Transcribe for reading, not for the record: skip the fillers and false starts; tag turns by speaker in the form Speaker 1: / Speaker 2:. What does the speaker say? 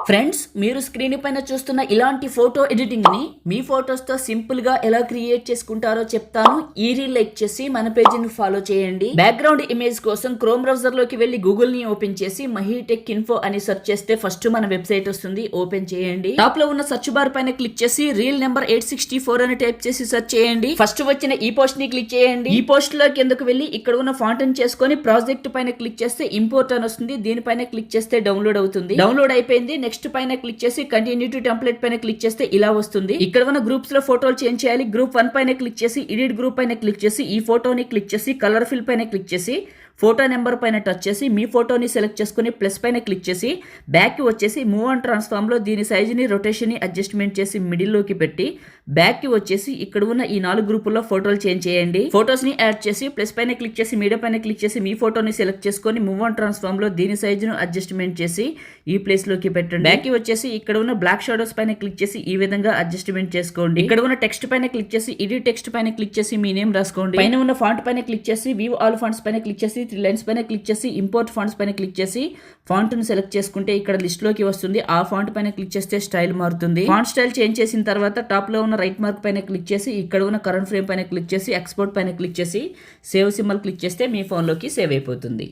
Speaker 1: Friends, మీరు screen పైన చూస్తున్న ఇలాంటి ఫోటో ఎడిటింగ్ ని మీ ఫోటోస్ తో సింపుల్ గా ఎలా క్రియేట్ చేసుకుంటారో చెప్తాను. ఈ రీల్ లైక్ చేసి మన పేజీని ఫాలో చేయండి. బ్యాక్గ్రౌండ్ ఇమేజ్ కోసం క్రోమ్ బ్రౌజర్ లోకి వెళ్లి గూగుల్ ని ఓపెన్ చేసి మహీటెక్ ఇన్ఫో అని సెర్చ్ చేస్తే ఫస్ట్ మన వెబ్సైట్ వస్తుంది. ఓపెన్ చేయండి. టాప్ లో ఉన్న సెర్చ్ బార్ పైన క్లిక్ చేసి రీల్ నెంబర్ 864 అని టైప్ చేసి సెర్చ్ చేయండి. ఫస్ట్ వచ్చిన ఈ పోస్ట్ ని క్లిక్ చేయండి. ఈ పోస్ట్ లో కిందకు వెళ్లి ఇక్కడ ఉన్న ఫాంట్ ని చేసుకొని ప్రాజెక్ట్ పైన క్లిక్ చేస్తే ఇంపోర్ట్ అని వస్తుంది. దీనిపైన క్లిక్ చేస్తే డౌన్లోడ్ అవుతుంది. డౌన్లోడ్ అయిపోయింది. నెక్స్ట్ పైన క్లిక్ చేసి కంటిన్యూ టు టెంప్లెట్ పైన క్లిక్ చేస్తే ఇలా వస్తుంది. ఇక్కడ ఉన్న గ్రూప్స్ లో ఫోటోలు చేంజ్ చేయాలి. గ్రూప్ 1 పైన క్లిక్ చేసి ఎడిట్ గ్రూప్ పైన క్లిక్ చేసి ఈ ఫోటోని క్లిక్ చేసి కలర్ ఫిల్ పైన క్లిక్ చేసి ఫోటో నెంబర్ పైన టచ్ చేసి మీ ఫోటోని సెలెక్ట్ చేసుకుని ప్లస్ పైన క్లిక్ చేసి బ్యాక్ కి వచ్చేసి మూవ్ అండ్ ట్రాన్స్ఫార్మ్ లో దీని సైజుని రొటేషన్ ని అడ్జస్ట్మెంట్ చేసి మిడిల్ లోకి పెట్టి బ్యాక్ కి వచ్చేసి ఇక్కడ ఉన్న ఈ 4 గ్రూపుల్లో ఫోటోలు చేంజ్ చేయండి. ఫోటోస్ ని యాడ్ చేసి ప్లస్ పైన క్లిక్ చేసి మీడియా పైన క్లిక్ చేసి మీ ఫోటోని సెలెక్ట్ చేసుకొని మూవ్ అండ్ ట్రాన్స్ఫార్మ్ లో దీని సైజును అడ్జస్ట్మెంట్ చేసి ఈ ప్లేస్ లోకి పెట్టండి. బ్యాక్ కి వచ్చేసి ఇక్కడ ఉన్న బ్లాక్ షాడోస్ పైన క్లిక్ చేసి ఈ విధంగా అడ్జస్ట్మెంట్ చేసుకోండి. ఇక్కడ ఉన్న టెక్స్ట్ పైన క్లిక్ చేసి ఎడిట్ టెక్స్ట్ పైన క్లిక్ చేసి మీ నేమ్ రాసుకోండి. పైన ఉన్న ఫాంట్ పైన క్లిక్ చేసి వ్యూ ఆల్ ఫాంట్స్ పైన క్లిక్ చేసి 3 లైన్స్ పైన క్లిక్ చేసి ఇంపోర్ట్ ఫాంట్స్ పైన క్లిక్ చేసి ఫాంట్ ను సెలెక్ట్ చేసుకుంటే ఇక్కడ లిస్ట్ లోకి వస్తుంది. ఆ ఫాంట్ పైన క్లిక్ చేస్తే స్టైల్ మారుతుంది. ఫాంట్ స్టైల్ చేంజ్ చేసిన తర్వాత టాప్ లో ఉన్న రైట్ మార్క్ పైన క్లిక్ చేసి ఇక్కడ ఉన్న కరెంట్ ఫ్రేమ్ పైన క్లిక్ చేసి ఎక్స్పోర్ట్ పైన క్లిక్ చేసి సేవ్ సింబల్ క్లిక్ చేస్తే మీ ఫోన్ లోకి సేవ్ అయిపోతుంది.